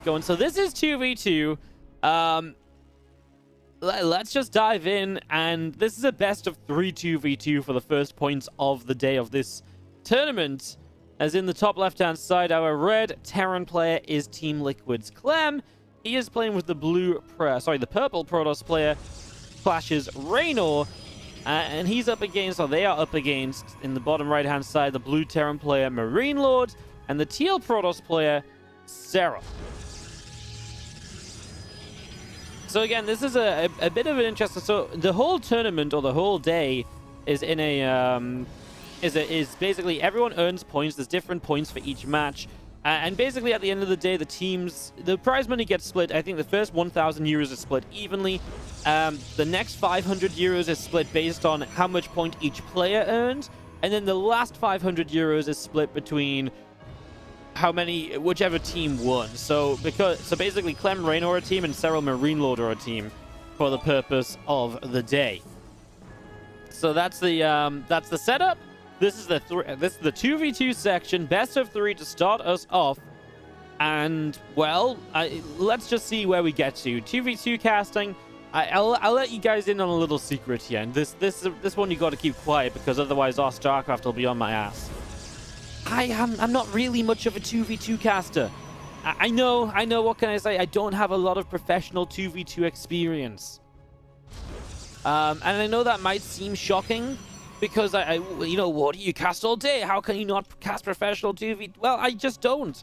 going. So this is 2v2. Let's just dive in, and this is a best of 3 2v2 for the first points of the day of this tournament. As in the top left-hand side, our red Terran player is Team Liquid's Clem. He is playing with the the purple Protoss player, Clash's Reynor. And he's up against, or they are up against, in the bottom right-hand side, the blue Terran player, MLorD, and the teal Protoss player, Serral. So again, this is a bit of an interesting... So the whole tournament, or the whole day, is in a... is basically everyone earns points. There's different points for each match. And basically, at the end of the day, the prize money gets split. I think the first 1,000 euros is split evenly. The next 500 euros is split based on how much point each player earned. And then the last 500 euros is split between whichever team won. So basically, Clem Reynor are a team and Serral MLorD are a team for the purpose of the day. So that's the setup. This is the 2v2 section, best of 3 to start us off. And, well, let's just see where we get to. 2v2 casting, I'll let you guys in on a little secret here. And this one you got to keep quiet, because otherwise our StarCraft will be on my ass. I'm not really much of a 2v2 caster. I know, what can I say? I don't have a lot of professional 2v2 experience. And I know that might seem shocking, because you know, what do you cast all day? How can you not cast professional 2v? Well, I just don't.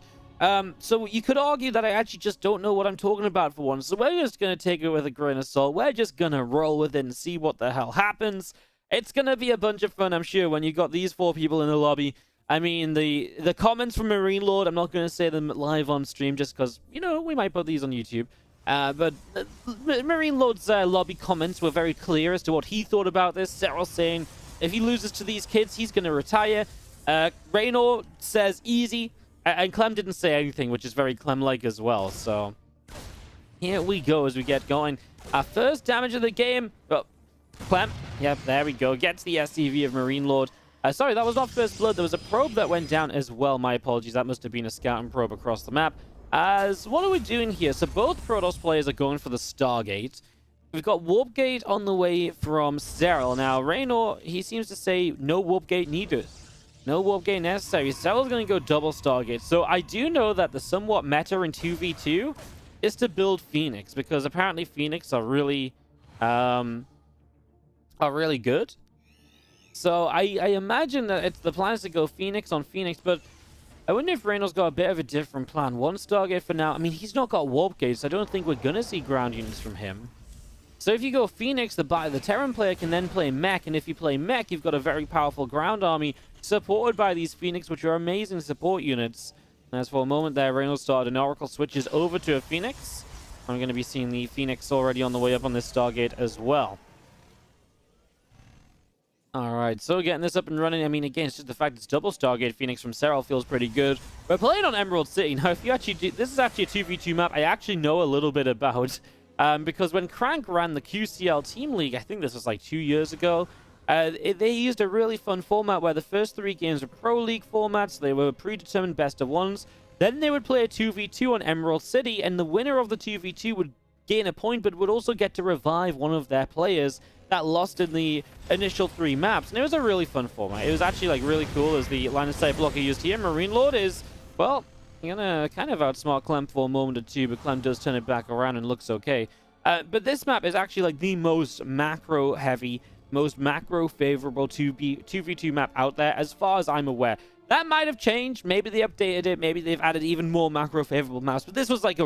So you could argue that I actually just don't know what I'm talking about for once. So we're just going to take it with a grain of salt. We're just going to roll with it and see what the hell happens. It's going to be a bunch of fun, I'm sure, when you got these 4 people in the lobby. I mean, the comments from MLorD, I'm not going to say them live on stream just because, you know, we might put these on YouTube. But MLord's lobby comments were very clear as to what he thought about this. Serral saying, if he loses to these kids, he's going to retire. Reynor says easy. And Clem didn't say anything, which is very Clem-like as well. So here we go as we get going. Our first damage of the game. Oh, Clem. Yep, there we go. Gets the SCV of MLorD. Sorry, that was not first blood. There was a probe that went down as well. My apologies. That must have been a scouting probe across the map. What are we doing here? So both Protoss players are going for the Stargate. We've got Warp Gate on the way from Serral. Now, Reynor, he seems to say no Warp Gate needed. No Warp Gate necessary. Serral's going to go double Stargate. So I do know that the somewhat meta in 2v2 is to build Phoenix, because apparently Phoenix are really good. So I imagine that the plan is to go Phoenix on Phoenix, but I wonder if Reynor's got a bit of a different plan. One Stargate for now. I mean, he's not got Warp Gates, so I don't think we're going to see ground units from him. So if you go Phoenix, the Terran player can then play Mech, and if you play Mech, you've got a very powerful ground army supported by these Phoenix, which are amazing support units. And as for a moment there, Reynor started an Oracle, switches over to a Phoenix. I'm going to be seeing the Phoenix already on the way up on this Stargate as well. Alright, so getting this up and running, I mean, again, it's just the fact it's double Stargate Phoenix from Serral feels pretty good. We're playing on Emerald City. Now, if you actually do... This is actually a 2v2 map I actually know a little bit about. Because when Crank ran the QCL Team League, I think this was like 2 years ago, they used a really fun format where the first 3 games were Pro League formats. They were predetermined best of ones. Then they would play a 2v2 on Emerald City, and the winner of the 2v2 would gain a point, but would also get to revive one of their players that lost in the initial 3 maps. And it was a really fun format. It was actually like really cool, as the line of sight blocker used here. MLorD is, well, gonna kind of outsmart Clem for a moment or two, but Clem does turn it back around and looks okay. But this map is actually like the most macro heavy, most macro favorable 2v2 map out there, as far as I'm aware. That might have changed. Maybe they updated it. Maybe they've added even more macro favorable maps. But this was like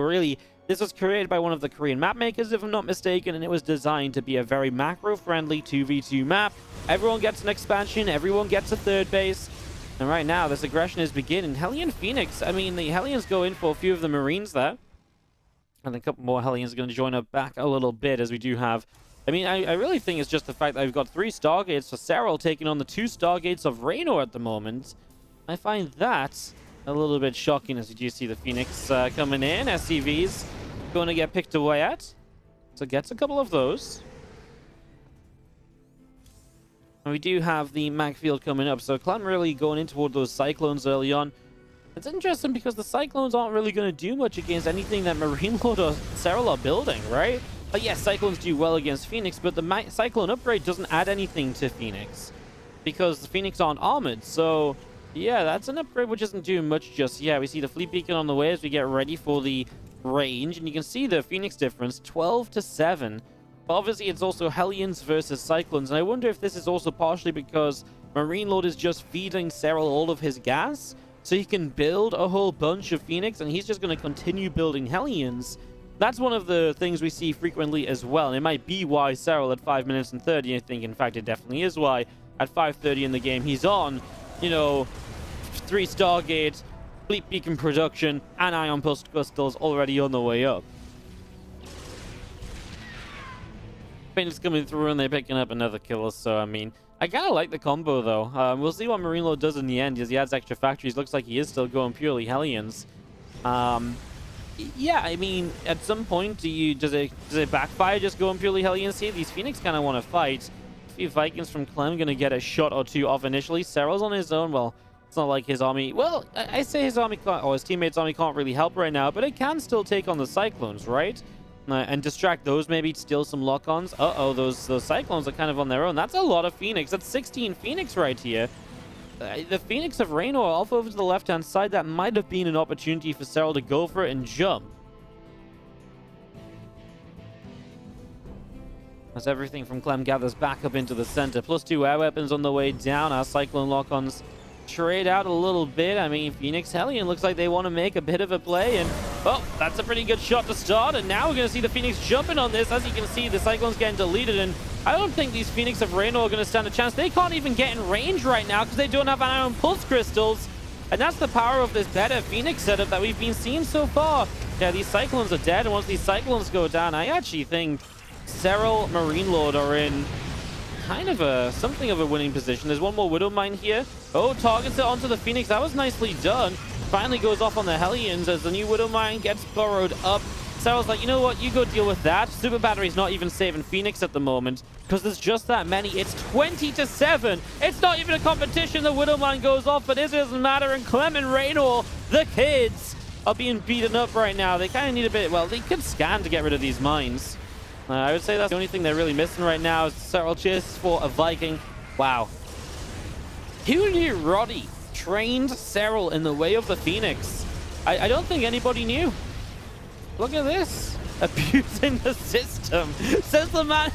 this was created by one of the Korean map makers, if I'm not mistaken, and it was designed to be a very macro-friendly 2v2 map. Everyone gets an expansion. Everyone gets a third base. And right now, this aggression is beginning. Hellion Phoenix, I mean, the Hellions go in for a few of the Marines there. And a couple more Hellions are going to join up back a little bit, as we do have... I mean, I really think it's just the fact that we've got 3 Stargates for Serral taking on the 2 Stargates of Reynor at the moment. I find that a little bit shocking, as you do see the Phoenix coming in. SCVs going to get picked away at. So gets a couple of those. And we do have the mag field coming up. So Clem really going in toward those Cyclones early on. It's interesting because the Cyclones aren't really going to do much against anything that Marine Lord or Serral are building, right? But yes, Cyclones do well against Phoenix, but the Cyclone upgrade doesn't add anything to Phoenix because the Phoenix aren't armored. So yeah, that's an upgrade which isn't doing much just yet. We see the Fleet Beacon on the way as we get ready for the range, and you can see the Phoenix difference, 12-7. But obviously, it's also Hellions versus Cyclones, and I wonder if this is also partially because Marine Lord is just feeding Serral all of his gas, so he can build a whole bunch of Phoenix, and he's just going to continue building Hellions. That's one of the things we see frequently as well, and it might be why Serral at 5 minutes and 30, I think, in fact, it definitely is why, at 5:30 in the game, he's on, you know, 3 Stargate, Fleet Beacon production, and Ion Pulse Crystals already on the way up. Phoenix coming through, and they're picking up another killer, so, I mean, I kind of like the combo, though. We'll see what Marine Lord does in the end as he adds extra factories. Looks like he is still going purely Hellions. Yeah, I mean, at some point, does it backfire just going purely Hellions here? These Phoenix kind of want to fight. A few Vikings from Clem going to get a shot or two off initially. Serral's on his own. Well, it's not like his army... Well, I say his army can't, or his teammates' army can't really help right now, but it can still take on the Cyclones, right? And distract those, maybe steal some lock-ons. Uh-oh, those Cyclones are kind of on their own. That's a lot of Phoenix. That's 16 Phoenix right here. The Phoenix of Reynor off over to the left-hand side. That might have been an opportunity for Serral to go for it and jump. As everything from Clem gathers back up into the center. +2 air weapons on the way down. Our Cyclone lock-ons trade out a little bit. I mean, Phoenix Hellion looks like they want to make a bit of a play, and oh, that's a pretty good shot to start. And now we're going to see the Phoenix jumping on this. As you can see, the Cyclone's getting deleted, and I don't think these Phoenix of Reynor are going to stand a chance. They can't even get in range right now because they don't have Ion Pulse Crystals, and that's the power of this better Phoenix setup that we've been seeing so far. Yeah, these Cyclones are dead, and once these Cyclones go down, I actually think Serral Marine Lord are in kind of something of a winning position. There's one more Widow Mine here. Oh, targets it onto the Phoenix. That was nicely done. Finally goes off on the Hellions as the new Widow Mine gets burrowed up. Serral's like, you know what? You go deal with that. Super Battery's not even saving Phoenix at the moment because there's just that many. It's 20-7. It's not even a competition. The Widow Mine goes off, but it doesn't matter. And Clem and Reynor, the kids, are being beaten up right now. They kind of need a bit... Well, they could scan to get rid of these mines. I would say that's the only thing they're really missing right now is Serral chases for a Viking. Wow. Who knew Roddy trained Serral in the way of the Phoenix? I don't think anybody knew. Look at this. Abusing the system, says the man.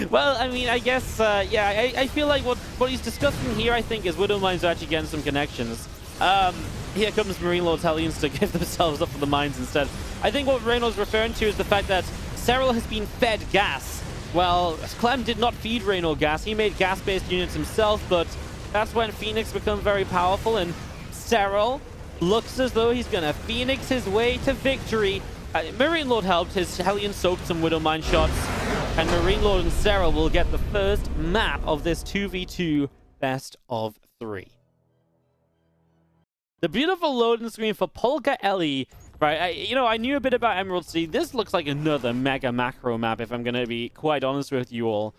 Well, I mean, I guess, yeah, I feel like what he's discussing here, I think, is Widow Mines are actually getting some connections. Here comes Marine Lord's Hellions to give themselves up for the mines instead. I think what Reynor's referring to is the fact that Serral has been fed gas. Well, Clem did not feed Reynor gas. He made gas-based units himself, but that's when Phoenix becomes very powerful, and Serral looks as though he's going to Phoenix his way to victory. Marine Lord helped. His Hellion soaked some Widow Mine shots, and Marine Lord and Serral will get the first map of this 2v2 best of 3. The beautiful loading screen for Polka Ellie. Right, I knew a bit about Emerald Sea. This looks like another mega macro map, if I'm going to be quite honest with you all.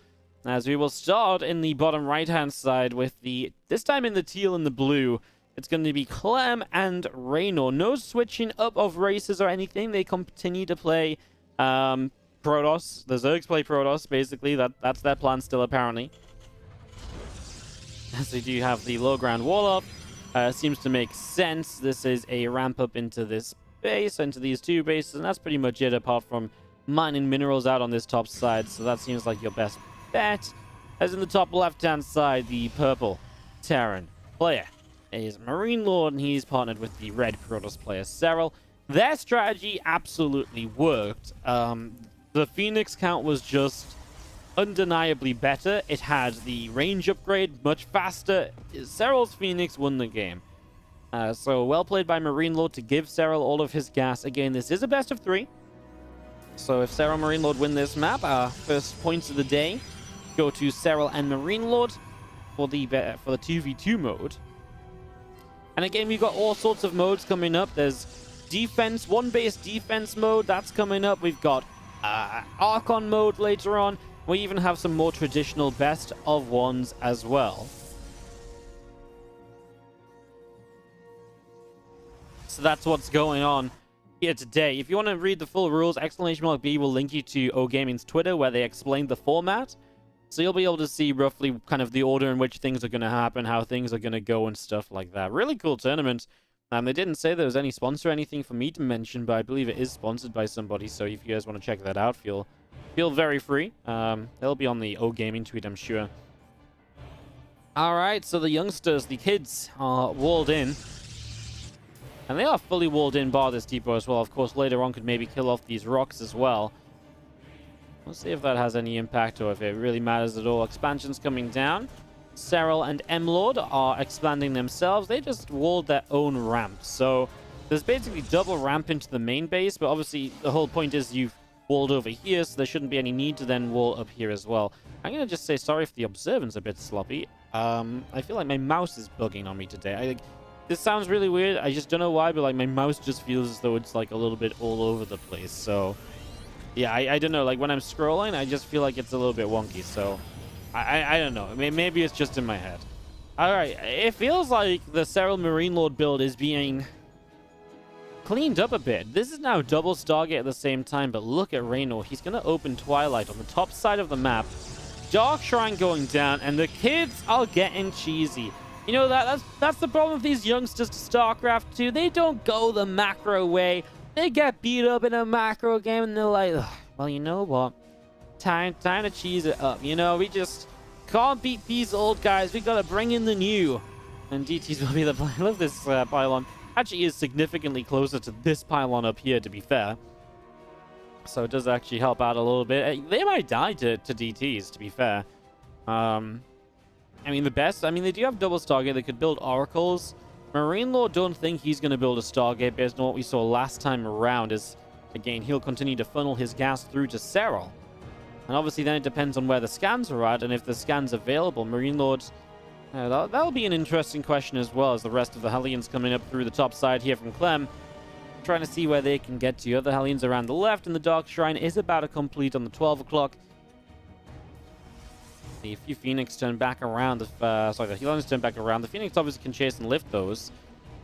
As we will start in the bottom right-hand side with this time in the teal and the blue. It's going to be Clem and Reynor. No switching up of races or anything. They continue to play Protoss. The Zergs play Protoss, basically. That's their plan still, apparently. As we do have the low ground wall up. Seems to make sense. This is a ramp up into this base, into these 2 bases, and that's pretty much it, apart from mining minerals out on this top side. So that seems like your best bet. As in the top left-hand side, the purple Terran player is Marine Lord, and he's partnered with the red Protoss player, Serral. Their strategy absolutely worked. The Phoenix count was just undeniably better. It had the range upgrade much faster. Serral's Phoenix won the game. So well played by Marine Lord to give Serral all of his gas. Again, this is a best of 3. So if Serral and Marine Lord win this map, our first points of the day go to Serral and Marine Lord for the 2v2 mode. And again, we've got all sorts of modes coming up. There's defense, 1-base defense mode. That's coming up. We've got Archon mode later on. We even have some more traditional best of 1s as well. So that's what's going on here today. If you want to read the full rules, !B will link you to OGaming's Twitter, where they explain the format. So you'll be able to see roughly kind of the order in which things are going to happen, how things are going to go, and stuff like that. Really cool tournament. They didn't say there was any sponsor or anything for me to mention, but I believe it is sponsored by somebody. So if you guys want to check that out, feel very free. They'll be on the OGaming tweet, I'm sure. All right, so the youngsters, the kids, are walled in. And they are fully walled in bar this depot as well. Of course, later on could maybe kill off these rocks as well. We'll see if that has any impact or if it really matters at all. Expansion's coming down. Serral and MLorD are expanding themselves. They just walled their own ramp. So there's basically double ramp into the main base, but obviously the whole point is you've walled over here, so there shouldn't be any need to then wall up here as well. I'm going to just say sorry if the observance is a bit sloppy. I feel like my mouse is bugging on me today. This sounds really weird. I just don't know why, but like my mouse just feels as though it's like a little bit all over the place. So yeah, I don't know. Like when I'm scrolling, I just feel like it's a little bit wonky. So I don't know. Maybe it's just in my head. All right. It feels like the Serral MLorD build is being cleaned up a bit. This is now double Stargate at the same time, but look at Reynor. He's going to open Twilight on the top side of the map. Dark Shrine going down, and the kids are getting cheesy. You know, that's the problem with these youngsters to StarCraft 2. They don't go the macro way. They get beat up in a macro game, and they're like, well, you know what? Time to cheese it up. You know, we just can't beat these old guys. We gotta bring in the new. And DTs will be the I love this pylon. Actually is significantly closer to this pylon up here, to be fair. So it does actually help out a little bit. They might die to DTs, to be fair. I mean, they do have double Stargate. They could build Oracles. MLorD don't think he's going to build a Stargate based on what we saw last time around. Is, again, he'll continue to funnel his gas through to Serral. And obviously then it depends on where the scans are at and if the scan's available. MLorD, that'll be an interesting question as well, as the rest of the Hellions coming up through the top side here from Clem. Trying to see where they can get to. Other Hellions around the left, and the Dark Shrine is about to complete on the 12 o'clock. A few Phoenix turn back around. The Hellions turn back around. The Phoenix obviously can chase and lift those.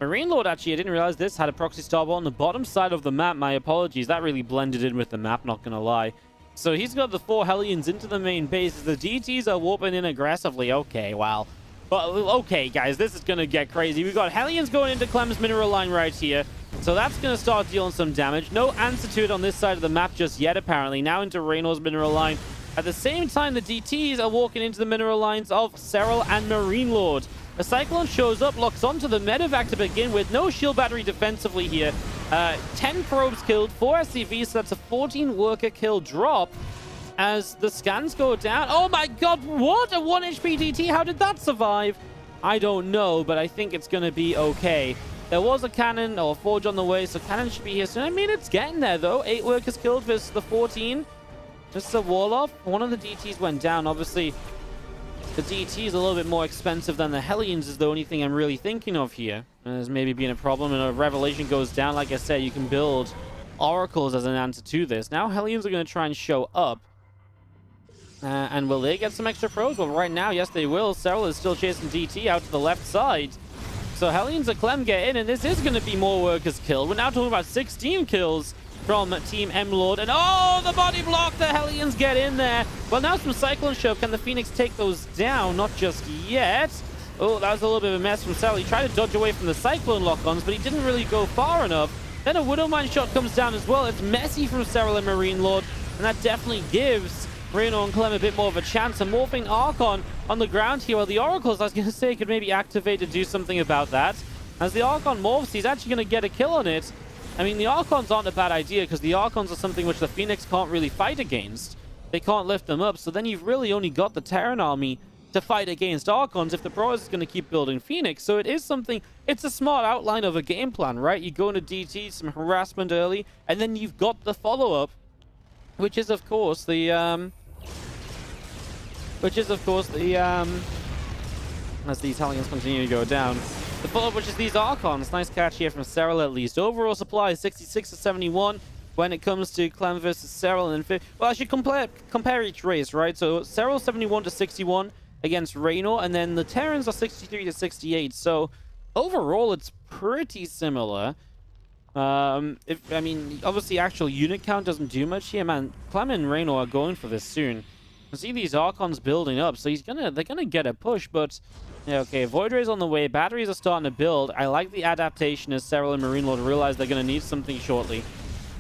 MLorD, actually, I didn't realize this, had a proxy starboard on the bottom side of the map. My apologies. That really blended in with the map, not going to lie. So he's got the 4 Hellions into the main base. The DTs are warping in aggressively. Okay, wow. But, okay, guys, this is going to get crazy. We've got Hellions going into Clem's mineral line right here. So that's going to start dealing some damage. No answer to it on this side of the map just yet, apparently. Now into Reynor's mineral line. At the same time, the DTs are walking into the mineral lines of Serral and MLorD. A Cyclone shows up, locks onto the medevac to begin with. No shield battery defensively here. 10 probes killed, 4 SCVs, so that's a 14 worker kill drop. As the scans go down. Oh my god, what? A 1 HP DT? How did that survive? I don't know, but I think it's going to be okay. There was a cannon or a forge on the way, so cannon should be here soon. I mean, it's getting there, though. 8 workers killed versus the 14. Just a wall off. One of the DTs went down. Obviously, the DT is a little bit more expensive than the Hellions is the only thing I'm really thinking of here. There's maybe been a problem, and a Revelation goes down. Like I said, you can build Oracles as an answer to this. Now, Hellions are going to try and show up. And will they get some extra probes? Well, right now, yes, they will. Serral is still chasing DT out to the left side. So Hellions and Clem get in, and this is going to be more workers killed. We're now talking about 16 kills from Team MLorD. And oh, the body block, the Hellions get in there. Well, now some Cyclone show. Can the Phoenix take those down? Not just yet. Oh, that was a little bit of a mess from Serral. He tried to dodge away from the Cyclone lock-ons, but he didn't really go far enough. Then a Widowmine shot comes down as well. It's messy from Serral and MLorD, and that definitely gives Reynor and Clem a bit more of a chance. A Morphing Archon on the ground here. Well, the Oracles, I was going to say, could maybe activate to do something about that. As the Archon morphs, he's actually going to get a kill on it. I mean, the Archons aren't a bad idea, because the Archons are something which the Phoenix can't really fight against. They can't lift them up, so then you've really only got the Terran army to fight against Archons if the Pros is going to keep building Phoenix. So it is something, it's a smart outline of a game plan, right? You go into DT, some harassment early, and then you've got the follow-up, which is, of course, the, as these Hellions continue to go down. The follow-up, which is these Archons. Nice catch here from Serral, at least. Overall supply is 66 to 71 when it comes to Clem versus Serral. And well, I should compare each race, right? So Serral 71 to 61 against Reynor, and then the Terrans are 63 to 68. So overall, it's pretty similar. I mean, obviously actual unit count doesn't do much here, man. Clem and Reynor are going for this soon. I see these Archons building up, so they're gonna get a push, but yeah, okay, Void Ray's on the way, batteries are starting to build. I like the adaptation as Serral and MLorD realize they're gonna need something shortly.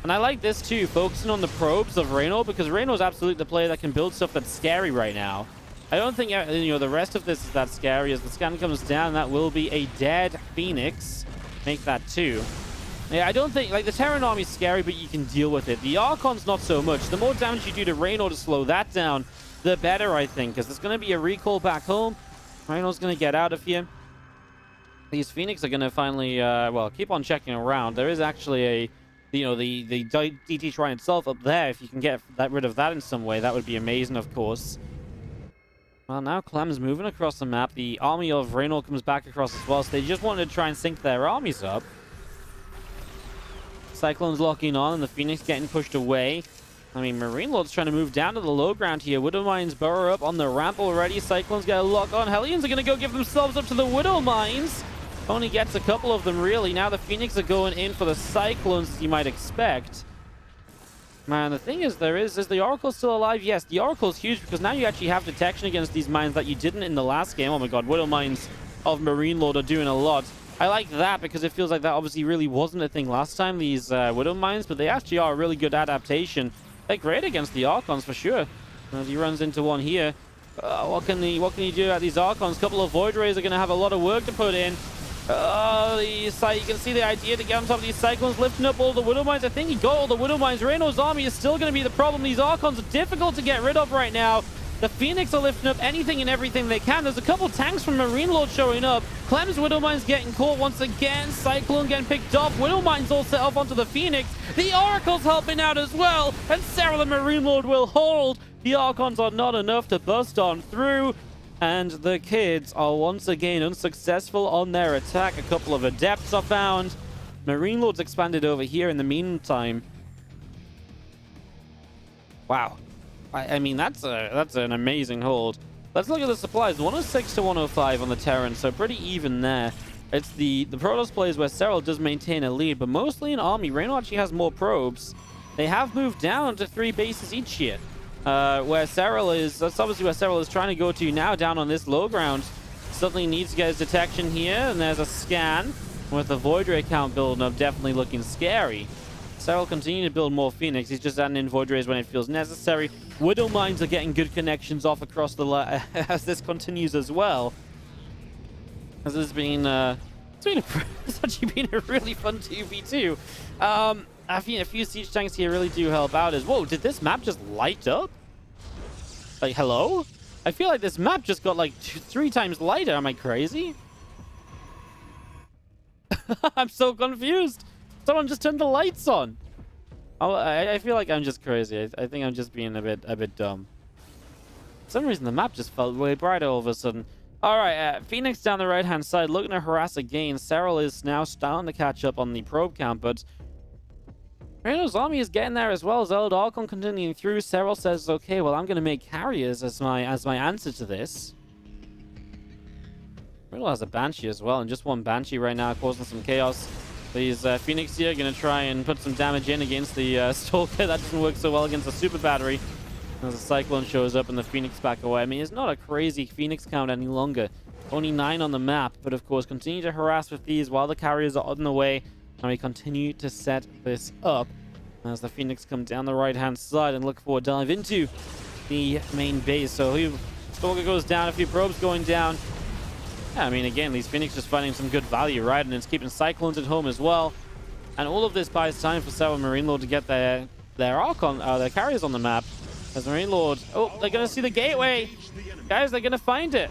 And I like this too, focusing on the probes of Reynor, because Reynor's absolutely the player that can build stuff that's scary right now. I don't think, you know, the rest of this is that scary. As the scan comes down, that will be a dead Phoenix. Make that 2. Yeah, I don't think, like, the Terran army is scary, but you can deal with it. The Archon's not so much. The more damage you do to Reynor to slow that down, the better, I think, because there's going to be a recall back home. Reynor's going to get out of here. These Phoenix are going to finally, well, keep on checking around. There is actually a, you know, the DT Shrine itself up there. If you can get rid of that in some way, that would be amazing, of course. Well, now Clem's moving across the map. The army of Reynor comes back across as well, so they just wanted to try and sync their armies up. Cyclone's locking on, and the Phoenix getting pushed away. I mean, Marine Lord's trying to move down to the low ground here. Widow Mines burrow up on the ramp already. Cyclone's got a lock on. Hellions are going to go give themselves up to the Widow Mines. Only gets a couple of them, really. Now the Phoenix are going in for the Cyclones, as you might expect. Man, the thing is the Oracle still alive? Yes, the Oracle's huge because now you actually have detection against these mines that you didn't in the last game. Oh my god, Widow Mines of Marine Lord are doing a lot. I like that because it feels like that obviously really wasn't a thing last time, these Widow Mines, but they actually are a really good adaptation. They're great against the Archons for sure. As he runs into one here. What can he do at these Archons? A couple of Void Rays are going to have a lot of work to put in. You can see the idea to get on top of these Cyclones, lifting up all the Widow Mines. I think he got all the Widow Mines. Reynor's army is still going to be the problem. These Archons are difficult to get rid of right now. The Phoenix are lifting up anything and everything they can. There's a couple tanks from Marine Lord showing up. Clem's Widow Mines getting caught once again. Cyclone getting picked off. Widow Mines all set up onto the Phoenix. The Oracle's helping out as well. And Serral and Marine Lord will hold. The Archons are not enough to bust on through. And the kids are once again unsuccessful on their attack. A couple of adepts are found. Marine Lord's expanded over here in the meantime. Wow. I mean, that's an amazing hold. Let's look at the supplies. 106 to 105 on the Terran, so pretty even there. It's the Protoss plays where Serral does maintain a lead, but mostly in army. Reynor actually has more probes. They have moved down to 3 bases each here. Where Serral is, that's obviously where Serral is trying to go to now, down on this low ground. Something needs to get his detection here, and there's a scan with the Void Ray count building up, definitely looking scary. Serral continue to build more Phoenix. He's just adding in Void Rays when it feels necessary. Widow Mines are getting good connections off across the as this continues as well. As it's been, it's actually been a really fun 2v2. I think a few siege tanks here really do help out. Whoa, did this map just light up? Like, hello? I feel like this map just got like 3 times lighter. Am I crazy? I'm so confused. Someone just turned the lights on. Oh, I feel like I'm just crazy. I think I'm just being a bit dumb. For some reason, the map just felt way brighter all of a sudden. All right, Phoenix down the right-hand side, looking to harass again. Serral is now starting to catch up on the probe count, but Reynor's army is getting there as well. Zealot Archon continuing through. Serral says, okay, well, I'm going to make carriers as my answer to this. Reynor has a Banshee as well, and just one Banshee right now causing some chaos. These Phoenix here are going to try and put some damage in against the Stalker. That doesn't work so well against the Super Battery. As the Cyclone shows up and the Phoenix back away. I mean, it's not a crazy Phoenix count any longer. Only 9 on the map, but of course, continue to harass with these while the carriers are on the way. And we continue to set this up as the Phoenix come down the right-hand side and look for a dive into the main base. So Stalker goes down, a few probes going down. Yeah, I mean, again, these Phoenix just finding some good value, right? And it's keeping Cyclones at home as well. And all of this buys time for Serral and Marine Lord to get their carriers on the map. As Marine Lord, oh, they're going to see the gateway. Guys, they're going to find it.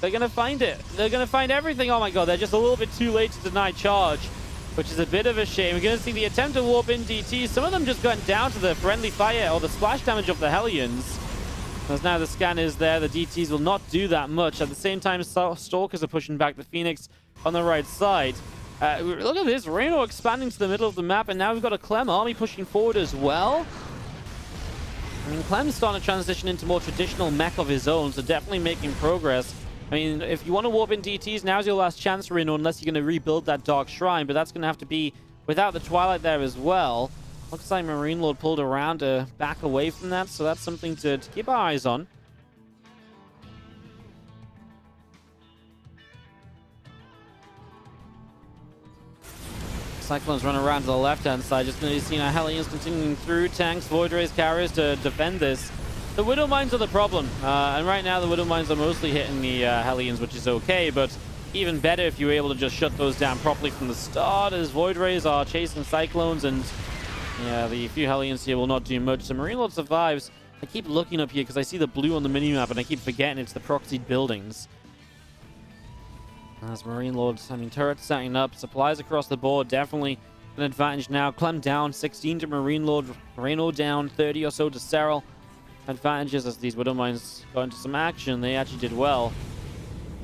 They're going to find it. They're going to find everything. Oh my god, they're just a little bit too late to deny charge, which is a bit of a shame. We're going to see the attempt to warp in DT. Some of them just going down to the friendly fire or the splash damage of the Hellions. As now the scan is there, the DTs will not do that much. At the same time, Stalkers are pushing back the Phoenix on the right side. Look at this, Reynor expanding to the middle of the map, and now we've got a Clem army pushing forward as well. I mean, Clem's starting to transition into more traditional mech of his own, so definitely making progress. I mean, if you want to warp in DTs, now's your last chance, Reynor, unless you're going to rebuild that Dark Shrine, but that's going to have to be without the Twilight there as well. Looks like Marine Lord pulled around to back away from that, so that's something to keep our eyes on. Cyclones run around to the left-hand side. Just going to be seeing our Hellions continuing through tanks, Void Rays, carriers to defend this. The Widow Mines are the problem. And right now, the Widow Mines are mostly hitting the Hellions, which is okay. But even better if you were able to just shut those down properly from the start, as Void Rays are chasing Cyclones. And yeah, the few Hellions here will not do much. So Marine Lord survives. I keep looking up here because I see the blue on the minimap, and I keep forgetting it's the proxied buildings. As Marine Lord, I mean, turrets setting up, supplies across the board, definitely an advantage now. Clem down 16 to Marine Lord, Reynor down 30 or so to Serral. Advantages as these Widow Mines got into some action. They actually did well.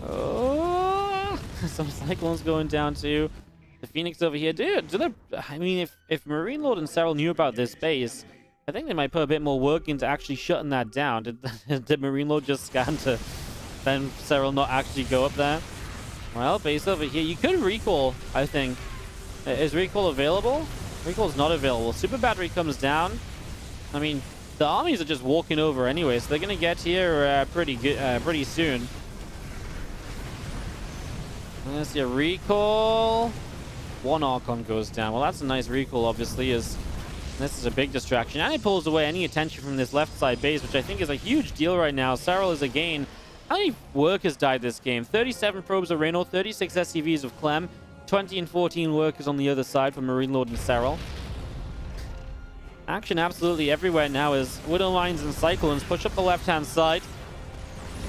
Oh, some Cyclones going down too. The Phoenix over here. I mean, if Marine Lord and Serral knew about this base, I think they might put a bit more work into actually shutting that down. Did Marine Lord just scan to then Serral not actually go up there? Well, base over here. You could recall, I think. Is recall available? Recall's not available. Super battery comes down. I mean, the armies are just walking over anyway, so they're going to get here pretty soon. Let's see a recall. One Archon goes down. Well, that's a nice recall, obviously, as this is a big distraction. And it pulls away any attention from this left side base, which I think is a huge deal right now. Serral is again... How many workers died this game? 37 probes of Reynor, 36 SCVs of Clem, 20 and 14 workers on the other side for Marine Lord and Serral. Action absolutely everywhere now as Widow Mines and Cyclones push up the left-hand side.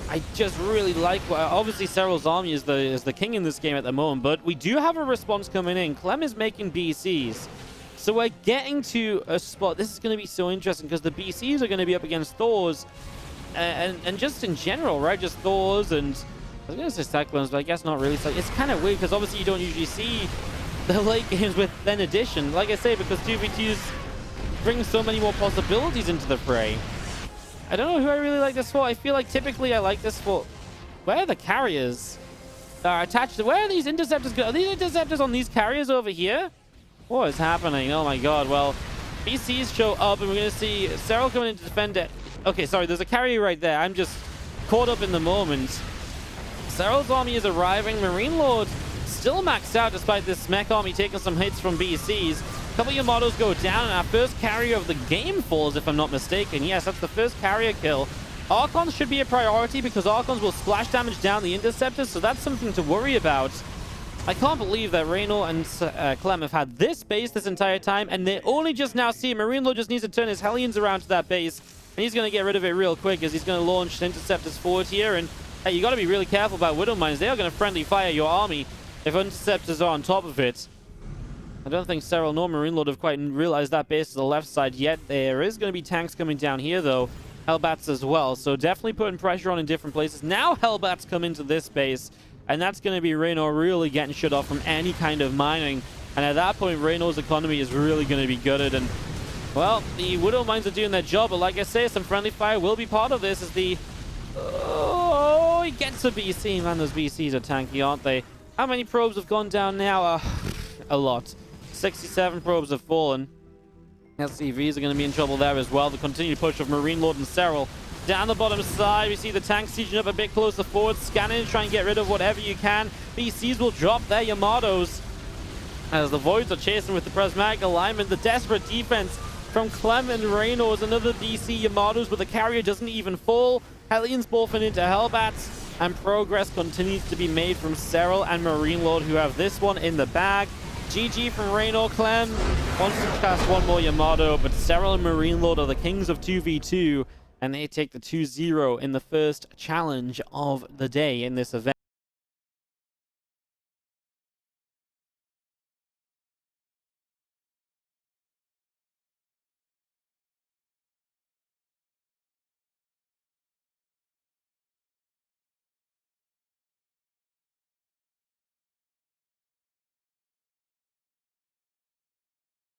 I just really like... Obviously, Serral's army is the king in this game at the moment, but we do have a response coming in. Clem is making BCs. So we're getting to a spot. This is going to be so interesting because the BCs are going to be up against Thors. And just in general, right? Just Thors and... I was going to say Cyclones, but I guess not really. It's kind of weird because obviously you don't usually see the late games with then addition. Like I say, because 2v2s bring so many more possibilities into the fray. I don't know who I really like this for. I feel like typically I like this for... Where are the carriers that are attached to... Where are these interceptors? Are these interceptors on these carriers over here? What is happening? Oh my god. Well, BCs show up and we're going to see Serral coming in to defend it. Okay, sorry, there's a carrier right there. I'm just caught up in the moment. Serral's army is arriving. Marine Lord still maxed out despite this mech army taking some hits from BCs. A couple of Yamatos go down, and our first carrier of the game falls, if I'm not mistaken. Yes, that's the first carrier kill. Archons should be a priority because Archons will splash damage down the interceptors, so that's something to worry about. I can't believe that Reynor and Clem have had this base this entire time, and they only just now see it. Marine Lord just needs to turn his Hellions around to that base. And he's going to get rid of it real quick as he's going to launch interceptors forward here. And hey, you got to be really careful about Widow Mines. They are going to friendly fire your army if interceptors are on top of it. I don't think Serral nor Marine Lord have quite realized that base to the left side yet. There is going to be tanks coming down here, though. Hellbats as well. So definitely putting pressure on in different places. Now Hellbats come into this base. And that's going to be Reynor really getting shut off from any kind of mining. And at that point, Reynor's economy is really going to be gutted. And well, the Widow Mines are doing their job, but like I say, some friendly fire will be part of this as the... Oh, he gets a BC. Man, those BCs are tanky, aren't they? How many probes have gone down now? A lot. 67 probes have fallen. SCVs are going to be in trouble there as well. The continued push of Marine Lord and Serral. Down the bottom side, we see the tanks sieging up a bit closer forward. Scanning, try and get rid of whatever you can. BCs will drop their Yamatos as the Voids are chasing with the prismatic alignment. The desperate defense from Clem and Reynor is another BC Yamatos, but the carrier doesn't even fall. Hellions morphing into Hellbats, and progress continues to be made from Serral and Marine Lord, who have this one in the bag. GG from Reynor. Clem wants to cast one more Yamato, but Serral and Marine Lord are the kings of 2v2, and they take the 2-0 in the first challenge of the day in this event.